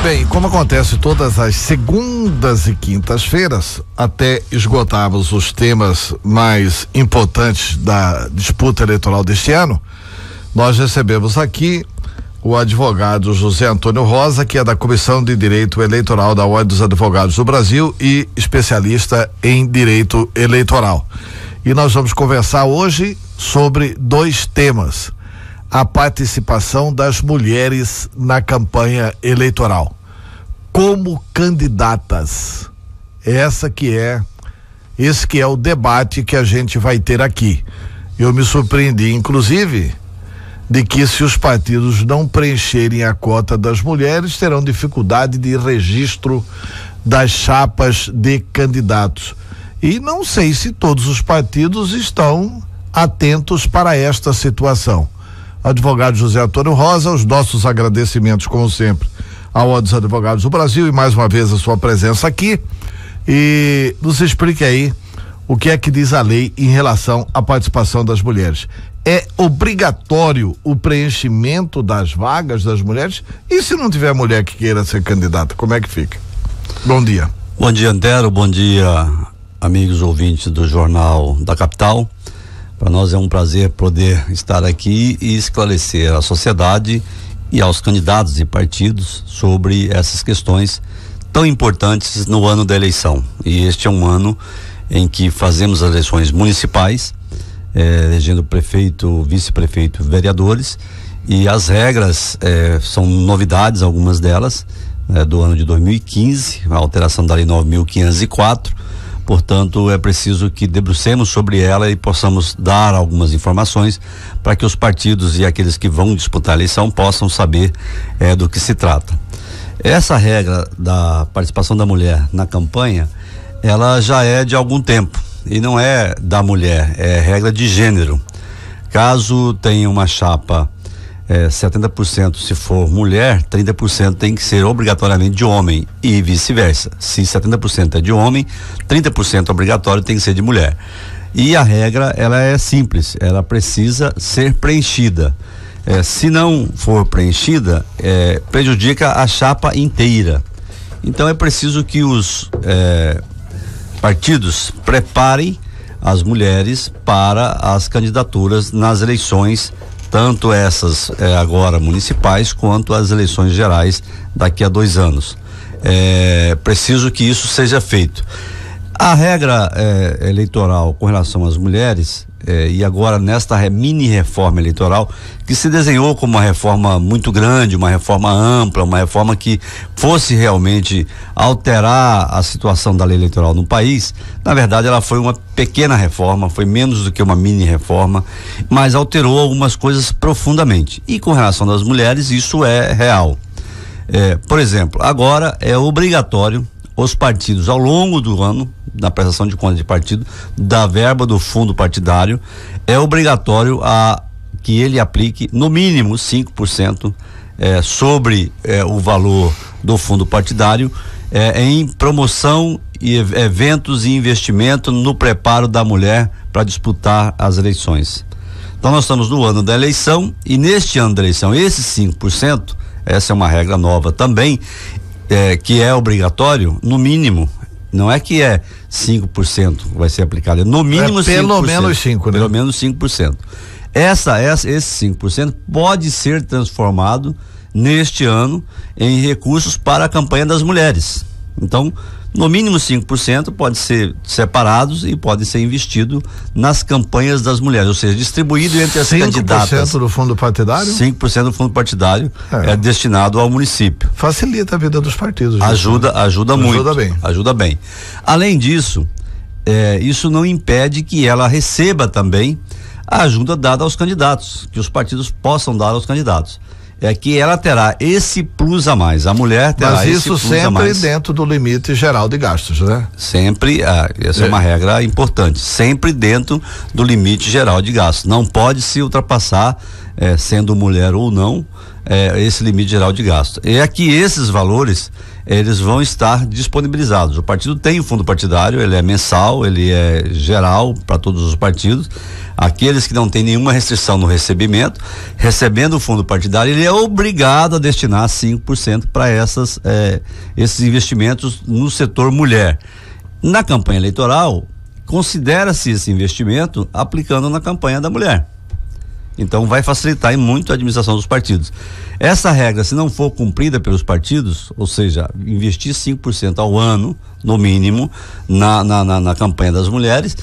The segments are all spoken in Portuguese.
Bem, como acontece todas as segundas e quintas-feiras, até esgotarmos os temas mais importantes da disputa eleitoral deste ano, nós recebemos aqui o advogado José Antônio Rosa, que é da Comissão de Direito Eleitoral da Ordem dos Advogados do Brasil e especialista em direito eleitoral. E nós vamos conversar hoje sobre dois temas: a participação das mulheres na campanha eleitoral como candidatas. Esse que é o debate que a gente vai ter aqui. Eu me surpreendi, inclusive, de que se os partidos não preencherem a cota das mulheres, terão dificuldade de registro das chapas de candidatos. E não sei se todos os partidos estão atentos para esta situação. Advogado José Antônio Rosa, os nossos agradecimentos, como sempre, à Ordem dos Advogados do Brasil, e mais uma vez a sua presença aqui. E nos explique aí o que é que diz a lei em relação à participação das mulheres. É obrigatório o preenchimento das vagas das mulheres? E se não tiver mulher que queira ser candidata, como é que fica? Bom dia. Bom dia, Antero. Bom dia, amigos ouvintes do Jornal da Capital. Para nós é um prazer poder estar aqui e esclarecer à sociedade e aos candidatos e partidos sobre essas questões tão importantes no ano da eleição. E este é um ano em que fazemos as eleições municipais, elegendo prefeito, vice-prefeito, vereadores, e as regras são novidades, algumas delas, do ano de 2015, a alteração da lei 9.504. Portanto, é preciso que debrucemos sobre ela e possamos dar algumas informações para que os partidos e aqueles que vão disputar a eleição possam saber do que se trata. Essa regra da participação da mulher na campanha, ela já é de algum tempo e não é da mulher, é regra de gênero. Caso tenha uma chapa 70% se for mulher, 30% tem que ser obrigatoriamente de homem e vice-versa. Se 70% é de homem, 30% obrigatório tem que ser de mulher. E a regra, ela é simples, ela precisa ser preenchida. Se não for preenchida, prejudica a chapa inteira. Então é preciso que os partidos preparem as mulheres para as candidaturas nas eleições, tanto essas agora municipais quanto as eleições gerais daqui a 2 anos. Preciso que isso seja feito. A regra eleitoral com relação às mulheres, e agora nesta mini reforma eleitoral, que se desenhou como uma reforma muito grande, uma reforma ampla, uma reforma que fosse realmente alterar a situação da lei eleitoral no país, na verdade ela foi uma pequena reforma, foi menos do que uma mini reforma, mas alterou algumas coisas profundamente. E com relação às mulheres, isso é real. Por exemplo, agora é obrigatório os partidos, ao longo do ano, na prestação de contas de partido, da verba do fundo partidário, é obrigatório que ele aplique no mínimo 5% sobre o valor do fundo partidário em promoção e eventos e investimento no preparo da mulher para disputar as eleições. Então nós estamos no ano da eleição e neste ano da eleição, esses 5%, essa é uma regra nova também, que é obrigatório, no mínimo, não é que 5% vai ser aplicado, é no mínimo 5%. Pelo menos 5%, né? Pelo menos 5%. Esse 5% pode ser transformado neste ano em recursos para a campanha das mulheres. Então, no mínimo 5% pode ser separados e pode ser investido nas campanhas das mulheres, ou seja, distribuído entre as candidatas. 5% do fundo partidário? 5% do fundo partidário é destinado ao município. Facilita a vida dos partidos. Ajuda muito. Bem. Ajuda bem. Além disso, isso não impede que ela receba também a ajuda dada aos candidatos, que os partidos possam dar aos candidatos. Que ela terá esse plus a mais, a mulher terá esse plus a mais. Mas isso sempre dentro do limite geral de gastos, né? Sempre, essa é uma regra importante, sempre dentro do limite geral de gastos, não pode se ultrapassar, sendo mulher ou não, esse limite geral de gastos. É que esses valores, eles vão estar disponibilizados. O partido tem o fundo partidário, ele é mensal, ele é geral para todos os partidos. Aqueles que não têm nenhuma restrição no recebimento, recebendo o fundo partidário, ele é obrigado a destinar 5% para esses investimentos no setor mulher. Na campanha eleitoral, considera-se esse investimento aplicando na campanha da mulher. Então vai facilitar muito a administração dos partidos. Essa regra, se não for cumprida pelos partidos, ou seja, investir 5% ao ano, no mínimo, na campanha das mulheres,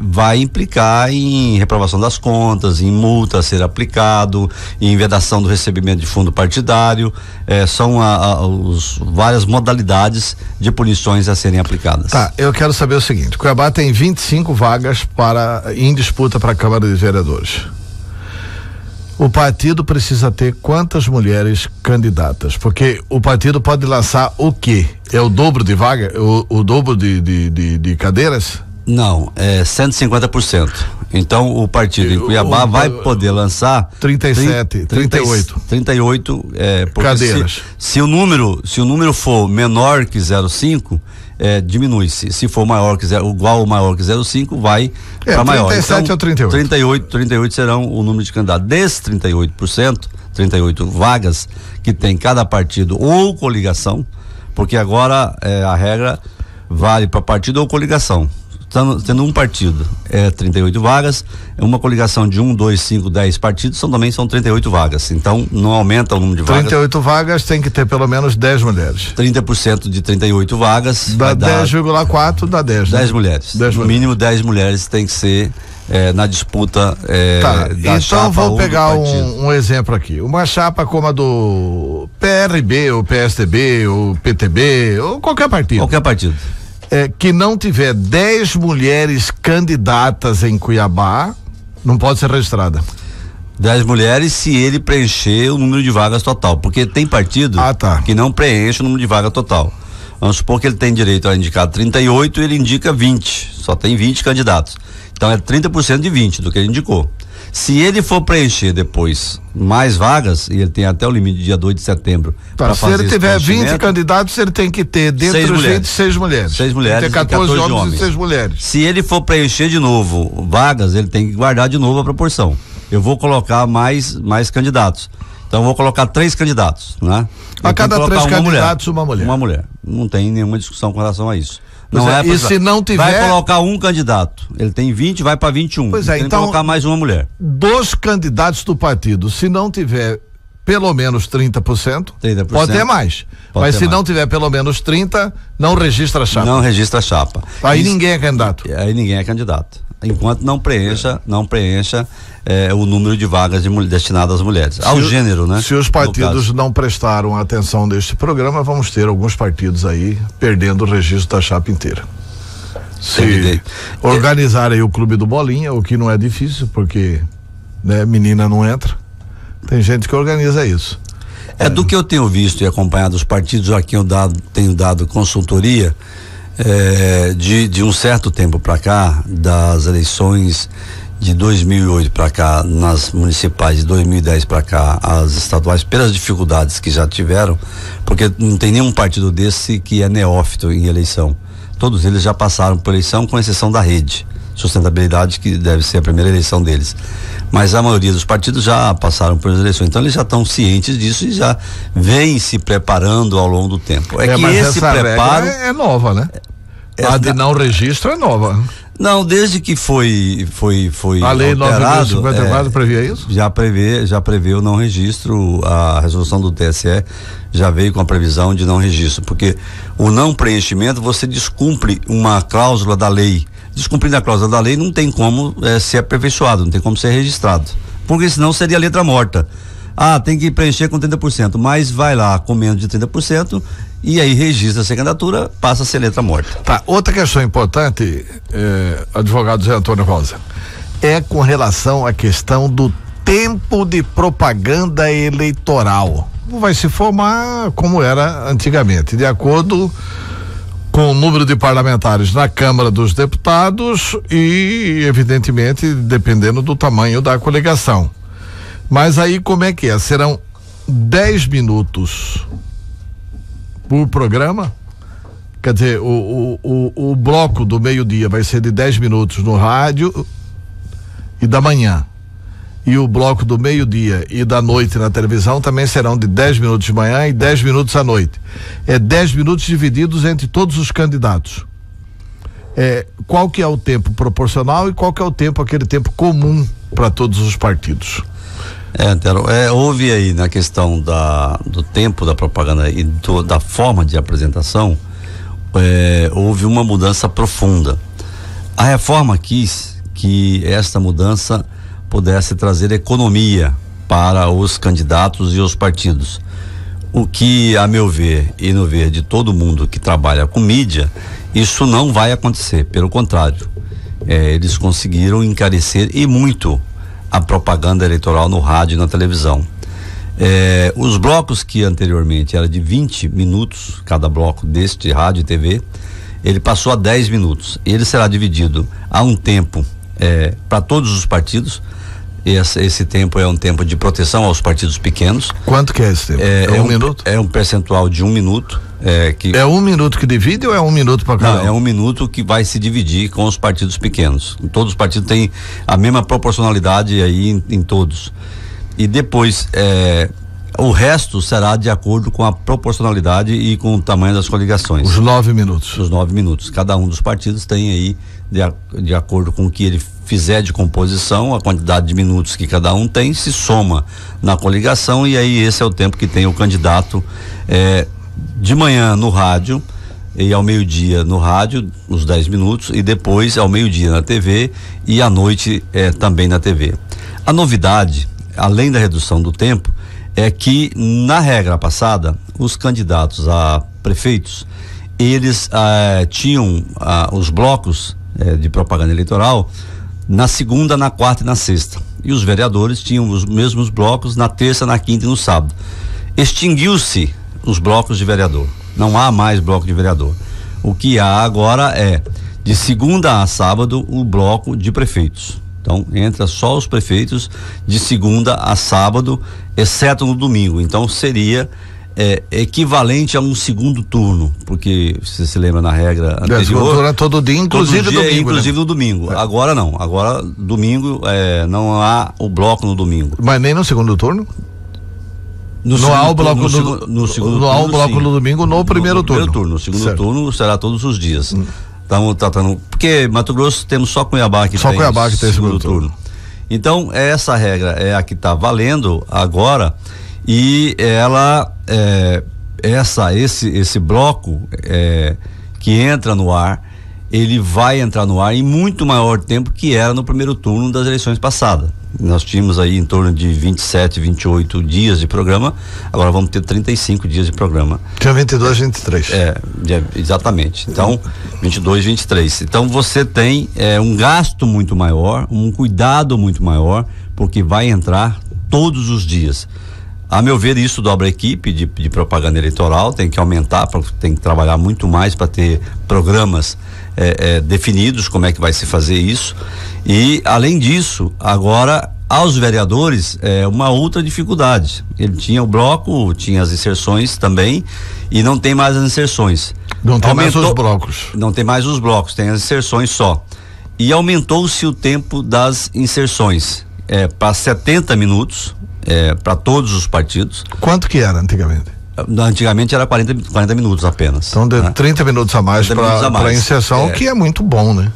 vai implicar em reprovação das contas, em multa a ser aplicado, em vedação do recebimento de fundo partidário. São várias modalidades de punições a serem aplicadas. Tá, eu quero saber o seguinte: Cuiabá tem 25 vagas em disputa para a Câmara de Vereadores. O partido precisa ter quantas mulheres candidatas? Porque o partido pode lançar o quê? É o dobro de vaga? O dobro de cadeiras? Não, é 150%. Então o partido em Cuiabá vai poder lançar 38 cadeiras. Se o número for menor que 0,5, diminui-se. Se for igual ou maior que 0,5, vai para maior. 37 então, ou 38? 38 serão o número de candidatos. Desses 38%, 38 vagas que tem cada partido ou coligação, porque agora a regra vale para partido ou coligação. Tendo um partido, 38 vagas, uma coligação de 1, 2, 5, 10 partidos também são 38 vagas. Então não aumenta o número de vagas. 38 vagas tem que ter pelo menos 10 mulheres. 30% de 38 vagas. Dá 10,4, dá 10. 10 mulheres. No mínimo 10 mulheres tem que ser na disputa da chapa. Então vou pegar um exemplo aqui. Uma chapa como a do PRB, ou PSDB, ou PTB, ou qualquer partido. Qualquer partido. Que não tiver 10 mulheres candidatas em Cuiabá, não pode ser registrada. 10 mulheres se ele preencher o número de vagas total, porque tem partido que não preenche o número de vaga total. Vamos supor que ele tem direito a indicar 38 e ele indica 20, só tem 20 candidatos. Então é 30% de 20 do que ele indicou. Se ele for preencher depois mais vagas, e ele tem até o limite de dia 2 de setembro. Se ele tiver 20 candidatos, ele tem que ter dentro dos 20, 6 mulheres. 6 mulheres. Tem 14 homens e 6 mulheres. Se ele for preencher de novo vagas, ele tem que guardar de novo a proporção. Eu vou colocar mais candidatos. Então eu vou colocar 3 candidatos, né? A cada 3 candidatos, uma mulher. Uma mulher. Não tem nenhuma discussão com relação a isso. E se não tiver. Vai colocar um candidato. Ele tem 20, vai para 21. Pois é, tem então. que colocar mais uma mulher. Dos candidatos do partido, se não tiver pelo menos 30%, pode ter mais. Mas se não tiver pelo menos 30%, não registra a chapa. Não registra a chapa. Aí ninguém é candidato. Aí ninguém é candidato. Enquanto não preencha o número de vagas destinadas às mulheres. Ao gênero, né? Se os partidos não prestaram atenção neste programa, vamos ter alguns partidos aí perdendo o registro da chapa inteira. Se organizarem o Clube do Bolinha, o que não é difícil, porque menina não entra, tem gente que organiza isso. Do que eu tenho visto e acompanhado os partidos a quem eu tenho dado consultoria, de um certo tempo para cá, das eleições de 2008 para cá, nas municipais de 2010 para cá, as estaduais, pelas dificuldades que já tiveram, porque não tem nenhum partido desse que é neófito em eleição. Todos eles já passaram por eleição, com exceção da Rede Sustentabilidade, que deve ser a primeira eleição deles. Mas a maioria dos partidos já passaram por eleições, então eles já estão cientes disso e já vêm se preparando ao longo do tempo. Mas esse preparo é nova, né? A de não registro é nova. Não, desde que foi a lei alterado, 9.054 previa isso? Já prevê o não registro. A resolução do TSE já veio com a previsão de não registro, porque o não preenchimento, você descumpre uma cláusula da lei. Descumprindo a cláusula da lei, não tem como ser aperfeiçoado, não tem como ser registrado, porque senão seria letra morta. Tem que preencher com 30%, mas vai lá com menos de 30% e aí registra essa candidatura, passa a ser letra morta. Tá, outra questão importante, advogado Zé Antônio Rosa, é com relação à questão do tempo de propaganda eleitoral. Vai se formar como era antigamente, de acordo com o número de parlamentares na Câmara dos Deputados e, evidentemente, dependendo do tamanho da coligação. Mas aí como é que é? Serão 10 minutos por programa. Quer dizer, o bloco do meio-dia vai ser de 10 minutos no rádio e da manhã. E o bloco do meio-dia e da noite na televisão também serão de 10 minutos de manhã e 10 minutos à noite. É 10 minutos divididos entre todos os candidatos. Qual que é o tempo proporcional e qual que é o tempo, aquele tempo comum para todos os partidos? Antero, houve aí na questão do tempo da propaganda e da forma de apresentação, houve uma mudança profunda. A reforma quis que esta mudança pudesse trazer economia para os candidatos e os partidos. O que, a meu ver, e no ver de todo mundo que trabalha com mídia, isso não vai acontecer, pelo contrário. Eles conseguiram encarecer e muito a propaganda eleitoral no rádio e na televisão. Os blocos que anteriormente era de 20 minutos, cada bloco deste rádio e TV, ele passou a 10 minutos. Ele será dividido a um tempo para todos os partidos. Esse tempo é um tempo de proteção aos partidos pequenos. Quanto que é esse tempo? É um minuto? É um percentual de 1 minuto. É 1 minuto que divide ou é 1 minuto para cada um? Não, é 1 minuto que vai se dividir com os partidos pequenos. Todos os partidos têm a mesma proporcionalidade aí em todos. E depois, o resto será de acordo com a proporcionalidade e com o tamanho das coligações. Os 9 minutos. Os 9 minutos. Cada um dos partidos tem aí, de acordo com o que ele fizer de composição, a quantidade de minutos que cada um tem, se soma na coligação, e aí esse é o tempo que tem o candidato de manhã no rádio e ao meio-dia no rádio, os 10 minutos, e depois ao meio-dia na TV e à noite também na TV. A novidade, além da redução do tempo, é que na regra passada, os candidatos a prefeitos, eles tinham os blocos de propaganda eleitoral na segunda, na quarta e na sexta. E os vereadores tinham os mesmos blocos na terça, na quinta e no sábado. Extinguiu-se os blocos de vereador. Não há mais bloco de vereador. O que há agora é, de segunda a sábado, o bloco de prefeitos. Então, entra só os prefeitos de segunda a sábado, exceto no domingo. Então, seria equivalente a um segundo turno, porque você se lembra na regra anterior. Segundo turno é todo dia, inclusive todo dia, domingo. Inclusive no domingo. Agora não. Agora, domingo, não há o bloco no domingo. Mas nem no segundo turno? Não há o bloco no segundo turno. Não há o bloco no domingo no primeiro turno. No segundo turno será todos os dias. Estamos tratando. Porque Mato Grosso temos só Cuiabá que tem. Só Cuiabá que tem segundo turno. Então, essa regra é a que está valendo agora, e ela, esse bloco que entra no ar, ele vai entrar no ar em muito maior tempo que era no primeiro turno das eleições passadas. Nós tínhamos aí em torno de 27, 28 dias de programa, agora vamos ter 35 dias de programa. Tinha 22, 23. Exatamente. Então, 22, 23. Então você tem um gasto muito maior, um cuidado muito maior, porque vai entrar todos os dias. A meu ver, isso dobra a equipe de propaganda eleitoral, tem que aumentar, tem que trabalhar muito mais para ter programas definidos, como é que vai se fazer isso. E, além disso, agora, aos vereadores, uma outra dificuldade. Ele tinha o bloco, tinha as inserções também, e não tem mais as inserções. Não tem mais os blocos. Não tem mais os blocos, tem as inserções só. E aumentou-se o tempo das inserções para 70 minutos, para todos os partidos. Quanto que era antigamente? Antigamente era 40 minutos apenas. Então, 30 minutos a mais para a inserção, o que é muito bom, né?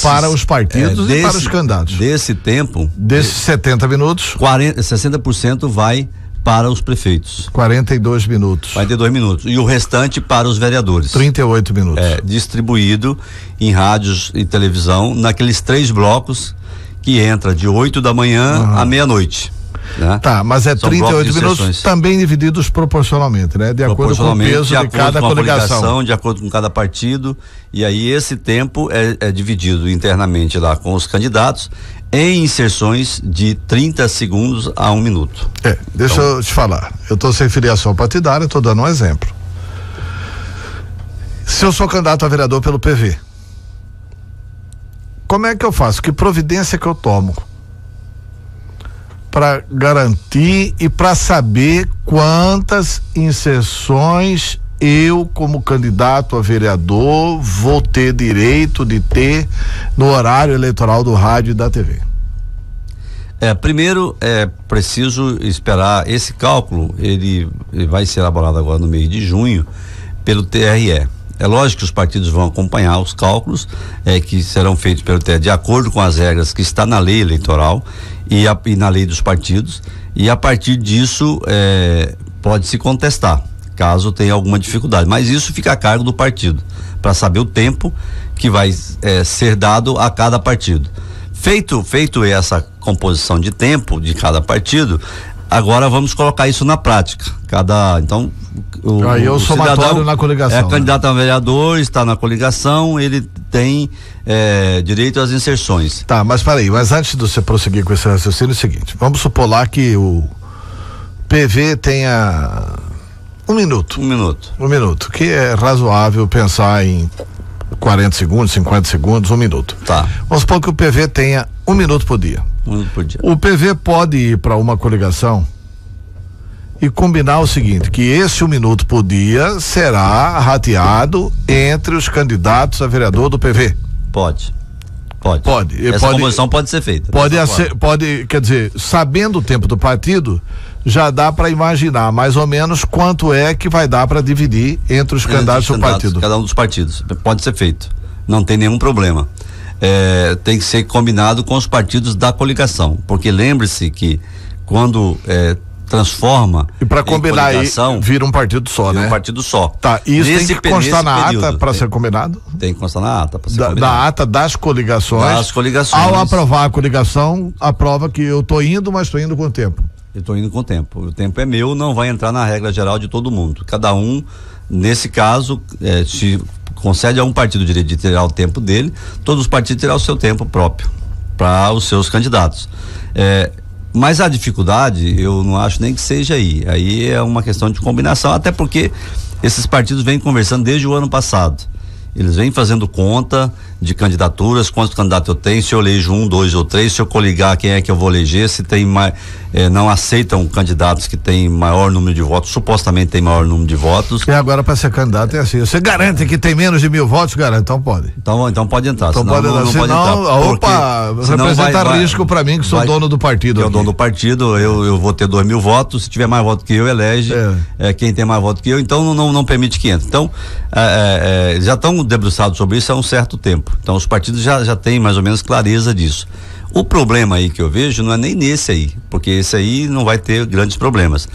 Para os partidos e para os candidatos. Desse tempo. Desses 70 minutos. 60% vai para os prefeitos. 42 minutos. 42 minutos. E o restante para os vereadores. 38 minutos. Distribuído em rádios e televisão, naqueles 3 blocos que entra de 8 da manhã à meia-noite. Né? Tá, mas São 38 minutos também divididos proporcionalmente, né? De acordo com o peso de cada coligação. De acordo com cada partido, e aí esse tempo é dividido internamente lá com os candidatos em inserções de 30 segundos a 1 minuto. Deixa eu te falar, eu tô sem filiação partidária, tô dando um exemplo. Se eu sou candidato a vereador pelo PV, como é que eu faço? Que providência que eu tomo para garantir e para saber quantas inserções eu, como candidato a vereador, vou ter direito de ter no horário eleitoral do rádio e da TV? Primeiro é preciso esperar esse cálculo, ele vai ser elaborado agora no mês de junho pelo TRE. É lógico que os partidos vão acompanhar os cálculos que serão feitos pelo TRE de acordo com as regras que está na lei eleitoral e na lei dos partidos, e a partir disso pode se contestar caso tenha alguma dificuldade, mas isso fica a cargo do partido para saber o tempo que vai ser dado a cada partido. Feito essa composição de tempo de cada partido, agora vamos colocar isso na prática. Então aí é o somatório na coligação. Candidato a vereador, está na coligação, ele tem direito às inserções. Tá, mas mas antes de você prosseguir com esse raciocínio, é o seguinte: vamos supor lá que o PV tenha um minuto, que é razoável pensar em 40 segundos, 50 segundos, 1 minuto. Tá. Vamos supor que o PV tenha 1 minuto por dia. 1 minuto por dia. O PV pode ir para uma coligação e combinar o seguinte, que esse 1 minuto por dia será rateado entre os candidatos a vereador do PV. Pode. Essa composição pode ser feita. Pode, quer dizer, sabendo o tempo do partido, já dá para imaginar mais ou menos quanto é que vai dar para dividir entre os candidatos do partido. Cada um dos partidos. Pode ser feito. Não tem nenhum problema. Tem que ser combinado com os partidos da coligação, porque lembre-se que quando transforma e para combinar aí vira um partido só, né? Um partido só. Tá, isso tem que constar na ata para ser combinado? Tem que constar na ata para ser combinado. Da ata das coligações. Ao aprovar a coligação, aprova que eu tô indo, mas tô indo com o tempo. Eu tô indo com o tempo. O tempo é meu, não vai entrar na regra geral de todo mundo. Cada um, nesse caso, se concede a um partido o direito de tirar o tempo dele, todos os partidos terão o seu tempo próprio para os seus candidatos. Mas a dificuldade, eu não acho nem que seja aí é uma questão de combinação, até porque esses partidos vêm conversando desde o ano passado. Eles vêm fazendo conta de candidaturas, quantos candidatos eu tenho, se eu elejo 1, 2 ou 3, se eu coligar, quem é que eu vou eleger, se tem mais, não aceitam candidatos que têm maior número de votos, supostamente tem maior número de votos. E agora para ser candidato é assim, você garante que tem menos de 1000 votos, garante, então pode. Então pode entrar. Então senão pode entrar. Representa risco para mim que sou dono do partido. Eu dono do partido, eu vou ter 2000 votos, se tiver mais votos que eu, elege quem tem mais votos que eu, então não permite que entre. Então, já estão debruçados sobre isso há um certo tempo. Então os partidos já têm mais ou menos clareza disso. O problema aí que eu vejo não é nem nesse aí, porque esse aí não vai ter grandes problemas.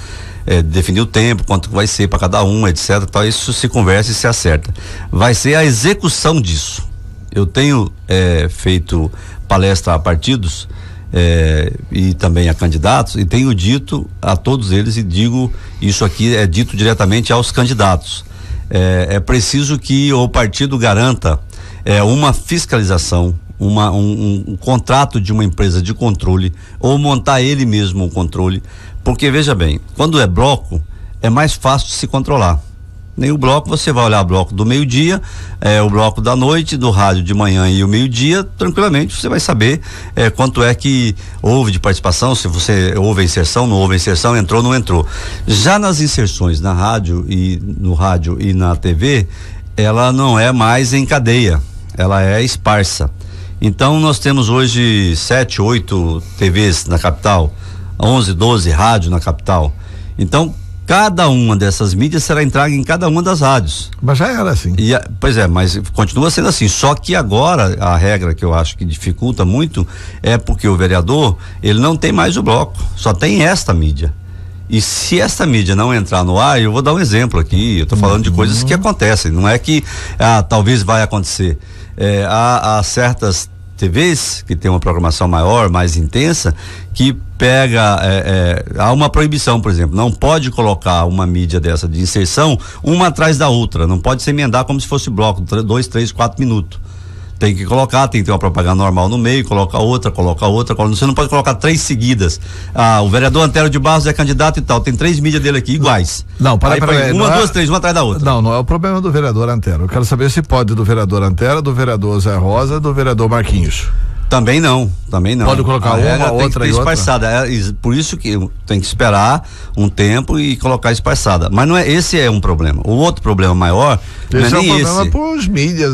Definir o tempo, quanto vai ser para cada um, etc. Tal, isso se conversa e se acerta. Vai ser a execução disso. Eu tenho feito palestra a partidos e também a candidatos e tenho dito a todos eles, e digo isso aqui é dito diretamente aos candidatos. É preciso que o partido garanta uma fiscalização, um contrato de uma empresa de controle, ou montar ele mesmo um controle, porque veja bem, quando é bloco é mais fácil de se controlar. Nem o bloco, você vai olhar o bloco do meio-dia, o bloco da noite, do rádio de manhã e o meio-dia, tranquilamente você vai saber quanto é que houve de participação, se você houve a inserção, não houve a inserção, entrou, não entrou. Já nas inserções no rádio e na TV, ela não é mais em cadeia, ela é esparsa. Então nós temos hoje 7, 8 TVs na capital, 11, 12 rádios na capital. Então cada uma dessas mídias será entregue em cada uma das rádios. Mas já era assim. Pois é, mas continua sendo assim. Só que agora a regra que eu acho que dificulta muito é porque o vereador, ele não tem mais o bloco, só tem esta mídia. E se esta mídia não entrar no ar, eu vou dar um exemplo aqui, eu tô falando de coisas que acontecem, não é que talvez vai acontecer. Há certas TVs que tem uma programação maior, mais intensa, que pega, há uma proibição, por exemplo, não pode colocar uma mídia dessa de inserção uma atrás da outra, não pode se emendar como se fosse bloco, 2, 3, 4 minutos. Tem que colocar, tem que ter uma propaganda normal no meio, coloca outra, você não pode colocar 3 seguidas. O vereador Antero de Barros é candidato e tal, tem 3 mídias dele aqui iguais. Não, uma, 2, 3, uma atrás da outra. Não é o problema do vereador Antero. Eu quero saber se pode do vereador Antero, do vereador Zé Rosa, do vereador Marquinhos. Também não. Pode colocar uma, outra e outra. Esparçada. Por isso que tem que esperar um tempo e colocar esparçada. Mas não é, esse é um problema. O outro problema maior não é nem esse. Problema pros mídias.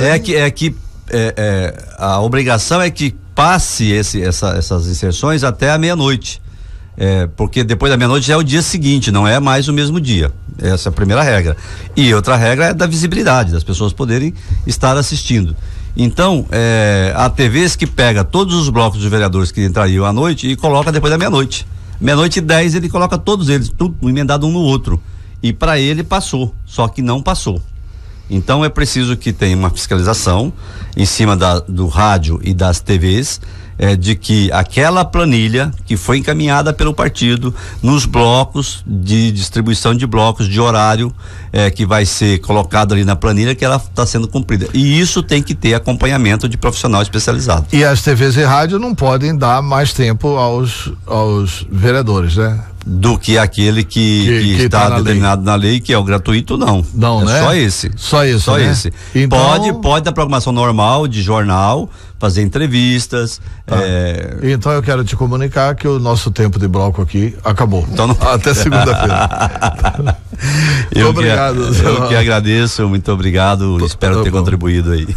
A obrigação é que passe essas inserções até a meia-noite. Porque depois da meia-noite já é o dia seguinte, não é mais o mesmo dia. Essa é a primeira regra. E outra regra é da visibilidade, das pessoas poderem estar assistindo. Então, há TVs que pega todos os blocos de vereadores que entrariam à noite e coloca depois da meia-noite. Meia-noite e 10 ele coloca todos eles, tudo emendado um no outro. E para ele passou, só que não passou. Então é preciso que tenha uma fiscalização em cima do rádio e das TVs, de que aquela planilha que foi encaminhada pelo partido nos blocos de distribuição de blocos de horário que vai ser colocado ali na planilha, que ela está sendo cumprida. E isso tem que ter acompanhamento de profissional especializado. E as TVs e rádio não podem dar mais tempo aos vereadores, né? Do que aquele que está determinado na lei, que é o gratuito, não. Não, né? Só esse. Só né? Esse. Então... Pode dar programação normal de jornal, fazer entrevistas. Então eu quero te comunicar que o nosso tempo de bloco aqui acabou. Então não... Até segunda-feira. Obrigado. Eu que agradeço, muito obrigado. Espero ter contribuído aí.